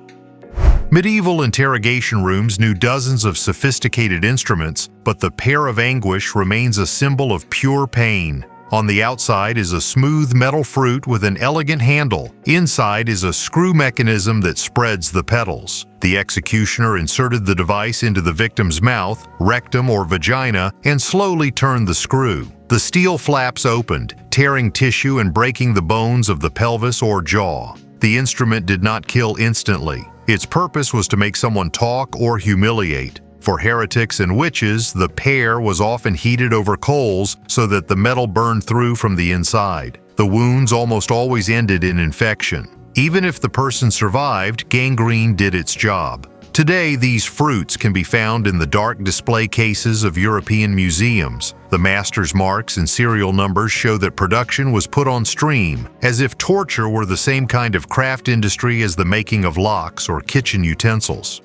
Medieval interrogation rooms knew dozens of sophisticated instruments, but the Pair of Anguish remains a symbol of pure pain. On the outside is a smooth metal fruit with an elegant handle. Inside is a screw mechanism that spreads the petals. The executioner inserted the device into the victim's mouth, rectum, or vagina and slowly turned the screw. The steel flaps opened, tearing tissue and breaking the bones of the pelvis or jaw. The instrument did not kill instantly. Its purpose was to make someone talk or humiliate. For heretics and witches, the pair was often heated over coals so that the metal burned through from the inside. The wounds almost always ended in infection. Even if the person survived, gangrene did its job. Today, these fruits can be found in the dark display cases of European museums. The master's marks and serial numbers show that production was put on stream, as if torture were the same kind of craft industry as the making of locks or kitchen utensils.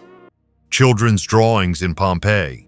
Children's drawings in Pompeii.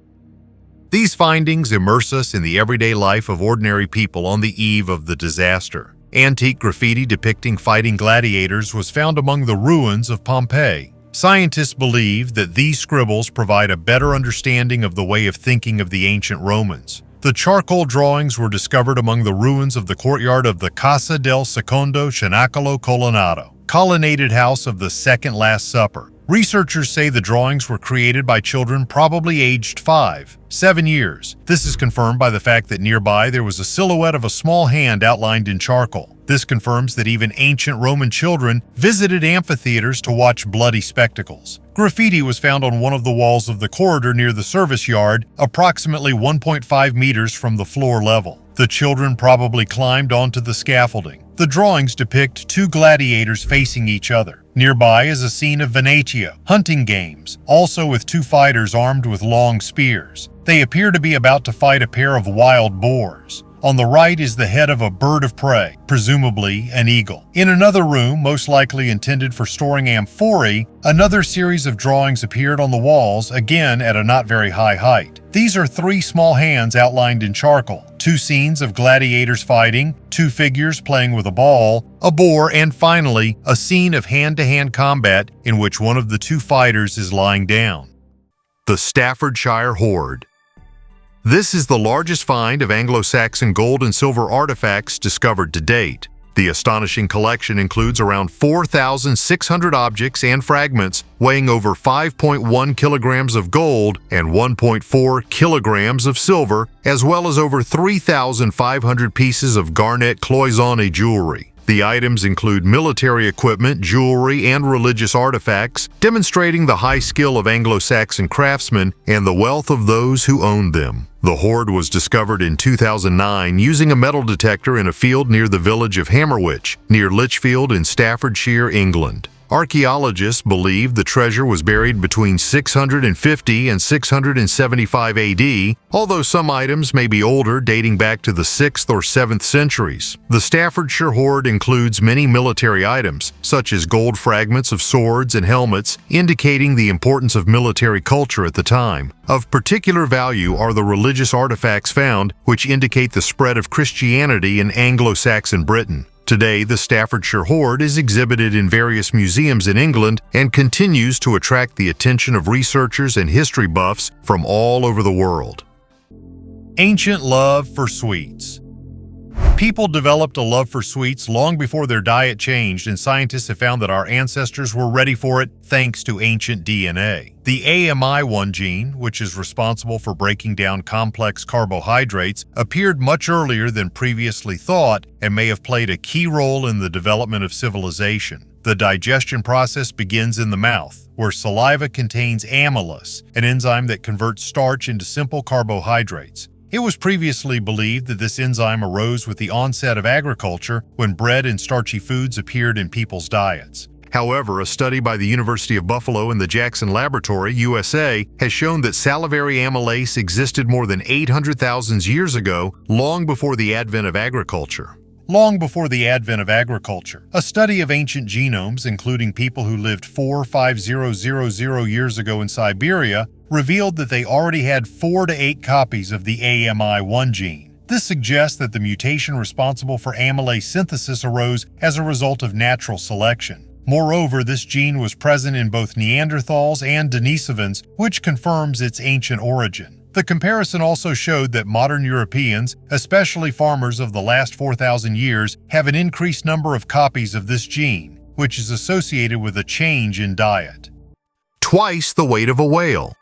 These findings immerse us in the everyday life of ordinary people on the eve of the disaster. Antique graffiti depicting fighting gladiators was found among the ruins of Pompeii. Scientists believe that these scribbles provide a better understanding of the way of thinking of the ancient Romans. The charcoal drawings were discovered among the ruins of the courtyard of the Casa del Secondo Cenacolo Colonnado, colonnaded house of the Second Last Supper. Researchers say the drawings were created by children probably aged 5-7 years. This is confirmed by the fact that nearby there was a silhouette of a small hand outlined in charcoal. This confirms that even ancient Roman children visited amphitheaters to watch bloody spectacles. Graffiti was found on one of the walls of the corridor near the service yard, approximately 1.5 meters from the floor level. The children probably climbed onto the scaffolding. The drawings depict two gladiators facing each other. Nearby is a scene of Venatio, hunting games, also with two fighters armed with long spears. They appear to be about to fight a pair of wild boars. On the right is the head of a bird of prey, presumably an eagle. In another room, most likely intended for storing amphorae, another series of drawings appeared on the walls, again at a not very high height. These are three small hands outlined in charcoal, two scenes of gladiators fighting, two figures playing with a ball, a boar, and finally, a scene of hand-to-hand combat in which one of the two fighters is lying down. The Staffordshire Hoard. This is the largest find of Anglo-Saxon gold and silver artifacts discovered to date. The astonishing collection includes around 4,600 objects and fragments weighing over 5.1 kilograms of gold and 1.4 kilograms of silver, as well as over 3,500 pieces of garnet cloisonné jewelry. The items include military equipment, jewelry, and religious artifacts, demonstrating the high skill of Anglo-Saxon craftsmen and the wealth of those who owned them. The hoard was discovered in 2009 using a metal detector in a field near the village of Hammerwich, near Lichfield in Staffordshire, England. Archaeologists believe the treasure was buried between 650 and 675 AD, although some items may be older, dating back to the 6th or 7th centuries. The Staffordshire hoard includes many military items, such as gold fragments of swords and helmets, indicating the importance of military culture at the time. Of particular value are the religious artifacts found, which indicate the spread of Christianity in Anglo-Saxon Britain. Today, the Staffordshire hoard is exhibited in various museums in England and continues to attract the attention of researchers and history buffs from all over the world. Ancient love for sweets. People developed a love for sweets long before their diet changed, and scientists have found that our ancestors were ready for it thanks to ancient DNA. The AMI1 gene, which is responsible for breaking down complex carbohydrates, appeared much earlier than previously thought and may have played a key role in the development of civilization. The digestion process begins in the mouth, where saliva contains amylase, an enzyme that converts starch into simple carbohydrates. It was previously believed that this enzyme arose with the onset of agriculture when bread and starchy foods appeared in people's diets. However, a study by the University of Buffalo and the Jackson Laboratory, USA, has shown that salivary amylase existed more than 800,000 years ago, long before the advent of agriculture. Long before the advent of agriculture, a study of ancient genomes, including people who lived 4,500 years ago in Siberia, revealed that they already had 4 to 8 copies of the AMI1 gene. This suggests that the mutation responsible for amylase synthesis arose as a result of natural selection. Moreover, this gene was present in both Neanderthals and Denisovans, which confirms its ancient origin. The comparison also showed that modern Europeans, especially farmers of the last 4,000 years, have an increased number of copies of this gene, which is associated with a change in diet. Twice the weight of a whale.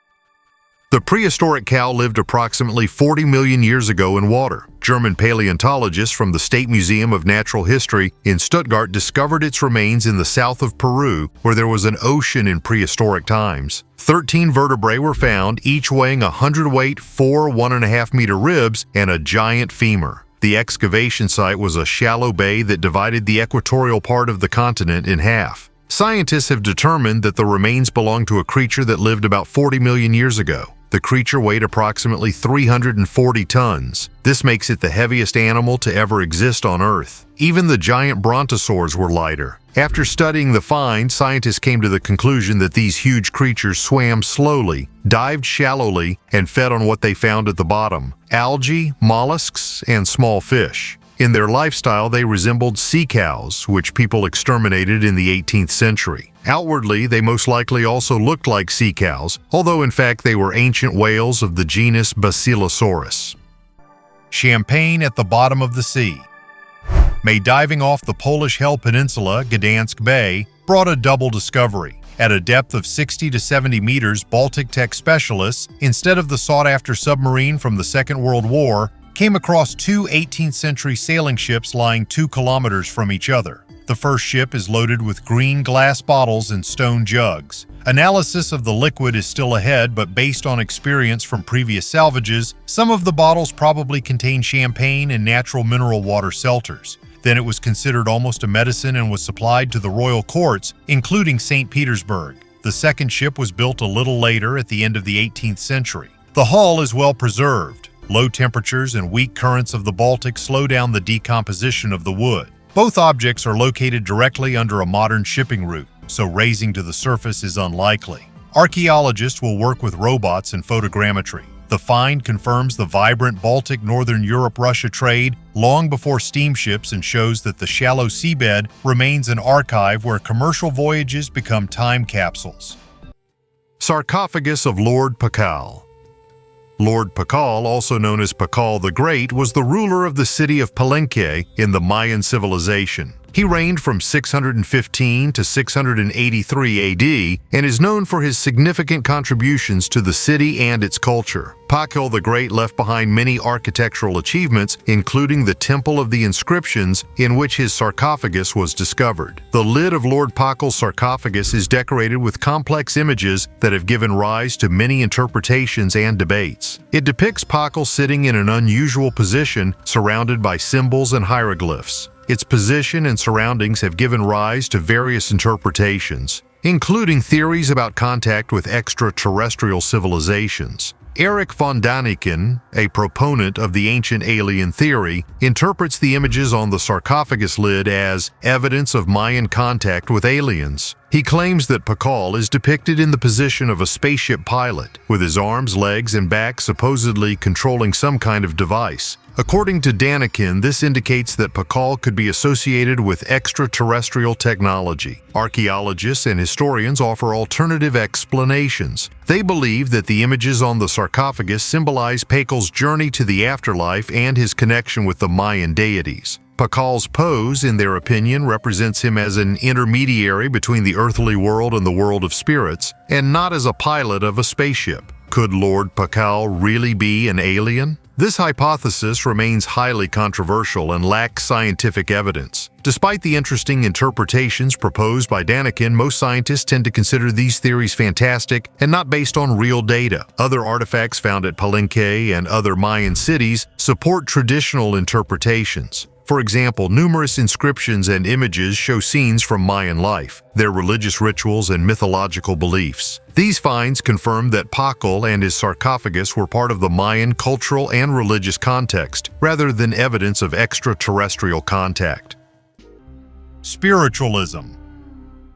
The prehistoric cow lived approximately 40 million years ago in water. German paleontologists from the State Museum of Natural History in Stuttgart discovered its remains in the south of Peru, where there was an ocean in prehistoric times. 13 vertebrae were found, each weighing 100-weight, 4 1.5-meter ribs and a giant femur. The excavation site was a shallow bay that divided the equatorial part of the continent in half. Scientists have determined that the remains belong to a creature that lived about 40 million years ago. The creature weighed approximately 340 tons. This makes it the heaviest animal to ever exist on Earth. Even the giant brontosaurs were lighter. After studying the find, scientists came to the conclusion that these huge creatures swam slowly, dived shallowly, and fed on what they found at the bottom: algae, mollusks, and small fish. In their lifestyle, they resembled sea cows, which people exterminated in the 18th century. Outwardly, they most likely also looked like sea cows, although in fact they were ancient whales of the genus Basilosaurus. Champagne at the bottom of the sea. May diving off the Polish Hel Peninsula, Gdansk Bay, brought a double discovery. At a depth of 60 to 70 meters, Baltic tech specialists, instead of the sought-after submarine from the Second World War, came across two 18th century sailing ships lying 2 kilometers from each other. The first ship is loaded with green glass bottles and stone jugs. Analysis of the liquid is still ahead, but based on experience from previous salvages, some of the bottles probably contain champagne and natural mineral water seltzers. Then it was considered almost a medicine and was supplied to the royal courts, including St. Petersburg. The second ship was built a little later at the end of the 18th century. The hull is well preserved. Low temperatures and weak currents of the Baltic slow down the decomposition of the wood. Both objects are located directly under a modern shipping route, so raising to the surface is unlikely. Archaeologists will work with robots and photogrammetry. The find confirms the vibrant Baltic Northern Europe-Russia trade long before steamships and shows that the shallow seabed remains an archive where commercial voyages become time capsules. Sarcophagus of Lord Pacal. Lord Pacal, also known as Pacal the Great, was the ruler of the city of Palenque in the Mayan civilization. He reigned from 615 to 683 AD and is known for his significant contributions to the city and its culture. Pacal the Great left behind many architectural achievements, including the Temple of the Inscriptions, in which his sarcophagus was discovered. The lid of Lord Pacal's sarcophagus is decorated with complex images that have given rise to many interpretations and debates. It depicts Pacal sitting in an unusual position, surrounded by symbols and hieroglyphs. Its position and surroundings have given rise to various interpretations, including theories about contact with extraterrestrial civilizations. Erich von Daniken, a proponent of the ancient alien theory, interprets the images on the sarcophagus lid as evidence of Mayan contact with aliens. He claims that Pacal is depicted in the position of a spaceship pilot, with his arms, legs, and back supposedly controlling some kind of device. According to Daniken, this indicates that Pacal could be associated with extraterrestrial technology. Archaeologists and historians offer alternative explanations. They believe that the images on the sarcophagus symbolize Pacal's journey to the afterlife and his connection with the Mayan deities. Pacal's pose, in their opinion, represents him as an intermediary between the earthly world and the world of spirits, and not as a pilot of a spaceship. Could Lord Pacal really be an alien? This hypothesis remains highly controversial and lacks scientific evidence. Despite the interesting interpretations proposed by Daniken, most scientists tend to consider these theories fantastic and not based on real data. Other artifacts found at Palenque and other Mayan cities support traditional interpretations. For example, numerous inscriptions and images show scenes from Mayan life, their religious rituals and mythological beliefs. These finds confirm that Pacal and his sarcophagus were part of the Mayan cultural and religious context, rather than evidence of extraterrestrial contact. Spiritualism.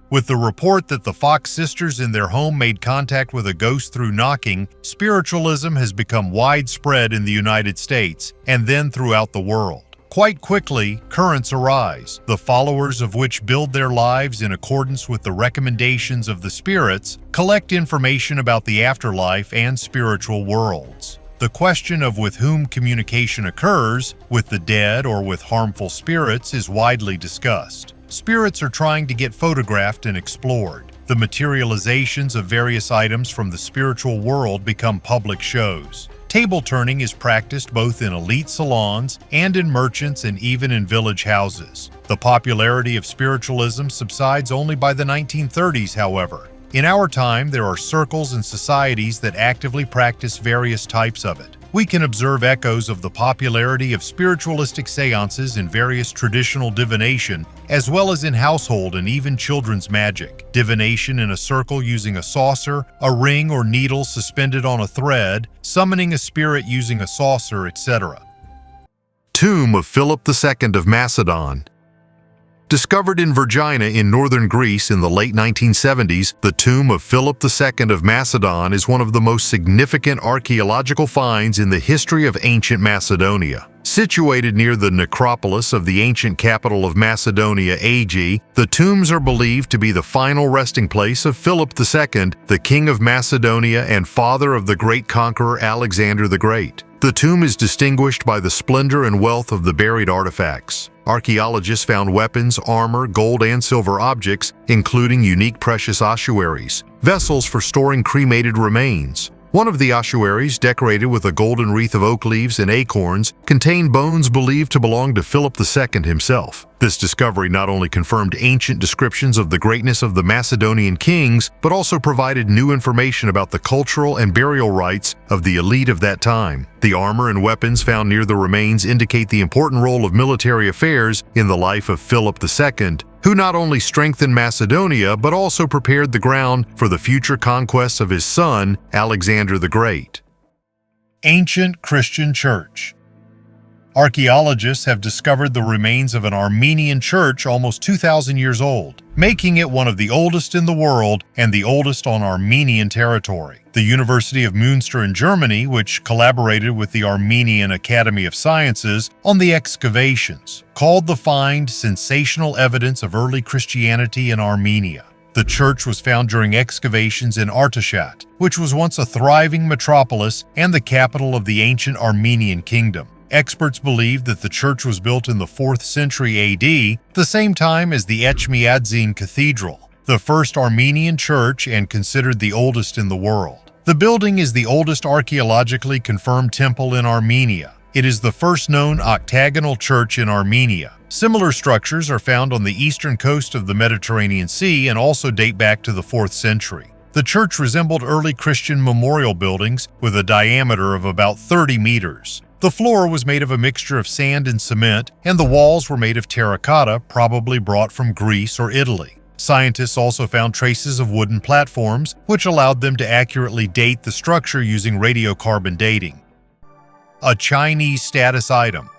With the report that the Fox sisters in their home made contact with a ghost through knocking, spiritualism has become widespread in the United States and then throughout the world. Quite quickly, currents arise, the followers of which build their lives in accordance with the recommendations of the spirits, collect information about the afterlife and spiritual worlds. The question of with whom communication occurs, with the dead or with harmful spirits, is widely discussed. Spirits are trying to get photographed and explored. The materializations of various items from the spiritual world become public shows. Table turning is practiced both in elite salons and in merchants and even in village houses. The popularity of spiritualism subsides only by the 1930s, however. In our time, there are circles and societies that actively practice various types of it. We can observe echoes of the popularity of spiritualistic seances in various traditional divination, as well as in household and even children's magic. Divination in a circle using a saucer, a ring or needle suspended on a thread, summoning a spirit using a saucer, etc. Tomb of Philip II of Macedon. Discovered in Vergina in northern Greece in the late 1970s, the tomb of Philip II of Macedon is one of the most significant archaeological finds in the history of ancient Macedonia. Situated near the necropolis of the ancient capital of Macedonia, Agi, the tombs are believed to be the final resting place of Philip II, the king of Macedonia and father of the great conqueror Alexander the Great. The tomb is distinguished by the splendor and wealth of the buried artifacts. Archaeologists found weapons, armor, gold and silver objects, including unique precious ossuaries, vessels for storing cremated remains. One of the ossuaries, decorated with a golden wreath of oak leaves and acorns, contained bones believed to belong to Philip II himself. This discovery not only confirmed ancient descriptions of the greatness of the Macedonian kings, but also provided new information about the cultural and burial rites of the elite of that time. The armor and weapons found near the remains indicate the important role of military affairs in the life of Philip II, who not only strengthened Macedonia but also prepared the ground for the future conquests of his son, Alexander the Great. Ancient Christian Church. Archaeologists have discovered the remains of an Armenian church almost 2,000 years old, making it one of the oldest in the world and the oldest on Armenian territory. The University of Münster in Germany, which collaborated with the Armenian Academy of Sciences on the excavations, called the find sensational evidence of early Christianity in Armenia. The church was found during excavations in Artashat, which was once a thriving metropolis and the capital of the ancient Armenian kingdom. Experts believe that the church was built in the 4th century AD, the same time as the Etchmiadzin Cathedral, the first Armenian church and considered the oldest in the world. The building is the oldest archaeologically confirmed temple in Armenia. It is the first known octagonal church in Armenia. Similar structures are found on the eastern coast of the Mediterranean Sea and also date back to the 4th century. The church resembled early Christian memorial buildings with a diameter of about 30 meters. The floor was made of a mixture of sand and cement, and the walls were made of terracotta, probably brought from Greece or Italy. Scientists also found traces of wooden platforms, which allowed them to accurately date the structure using radiocarbon dating. A Chinese status item.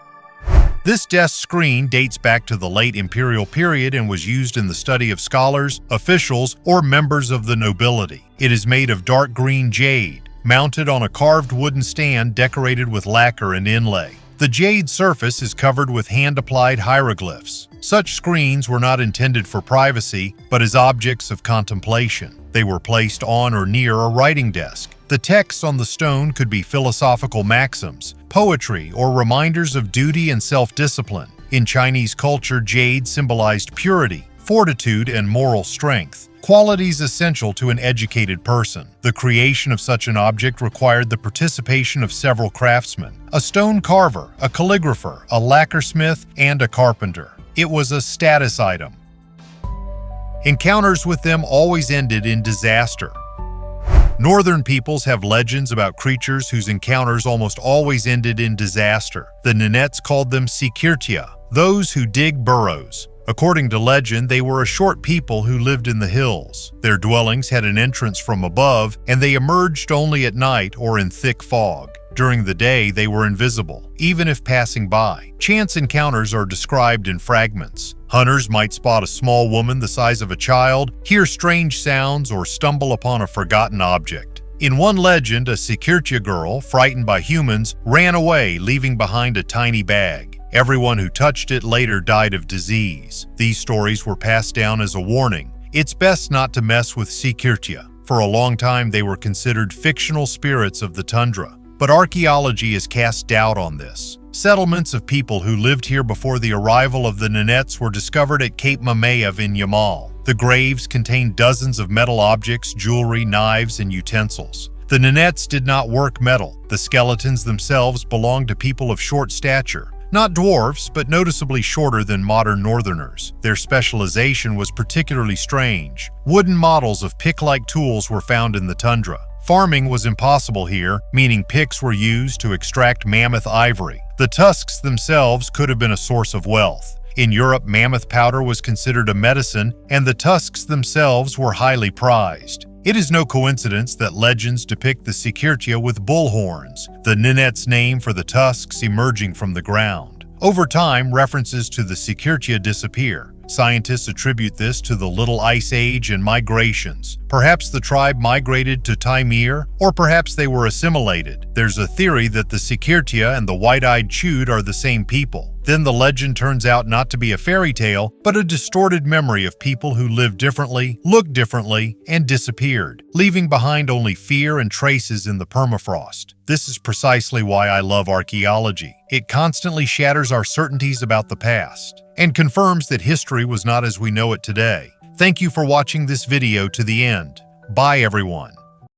This desk screen dates back to the late imperial period and was used in the study of scholars, officials, or members of the nobility. It is made of dark green jade, mounted on a carved wooden stand decorated with lacquer and inlay. The jade surface is covered with hand-applied hieroglyphs. Such screens were not intended for privacy, but as objects of contemplation. They were placed on or near a writing desk. The texts on the stone could be philosophical maxims, poetry, or reminders of duty and self-discipline. In Chinese culture, jade symbolized purity, fortitude, and moral strength, qualities essential to an educated person. The creation of such an object required the participation of several craftsmen: a stone carver, a calligrapher, a lacquersmith, and a carpenter. It was a status item. Encounters with them always ended in disaster. Northern peoples have legends about creatures whose encounters almost always ended in disaster. The Nenets called them Sikirtia, those who dig burrows. According to legend, they were a short people who lived in the hills. Their dwellings had an entrance from above, and they emerged only at night or in thick fog. During the day, they were invisible, even if passing by. Chance encounters are described in fragments. Hunters might spot a small woman the size of a child, hear strange sounds, or stumble upon a forgotten object. In one legend, a Sikirtia girl, frightened by humans, ran away, leaving behind a tiny bag. Everyone who touched it later died of disease. These stories were passed down as a warning. It's best not to mess with Sikirtia. For a long time, they were considered fictional spirits of the tundra. But archaeology has cast doubt on this. Settlements of people who lived here before the arrival of the Nenets were discovered at Cape Mamaev in Yamal. The graves contained dozens of metal objects, jewelry, knives, and utensils. The Nenets did not work metal. The skeletons themselves belonged to people of short stature. Not dwarfs, but noticeably shorter than modern northerners. Their specialization was particularly strange. Wooden models of pick-like tools were found in the tundra. Farming was impossible here, meaning picks were used to extract mammoth ivory. The tusks themselves could have been a source of wealth. In Europe, mammoth powder was considered a medicine, and the tusks themselves were highly prized. It is no coincidence that legends depict the Sikirtia with bull horns, the Ninet's name for the tusks emerging from the ground. Over time, references to the Sikirtia disappear. Scientists attribute this to the Little Ice Age and migrations. Perhaps the tribe migrated to Altamira, or perhaps they were assimilated. There's a theory that the Sikirtia and the white-eyed Chud are the same people. Then the legend turns out not to be a fairy tale, but a distorted memory of people who lived differently, looked differently, and disappeared, leaving behind only fear and traces in the permafrost. This is precisely why I love archaeology. It constantly shatters our certainties about the past and confirms that history was not as we know it today. Thank you for watching this video to the end. Bye, everyone.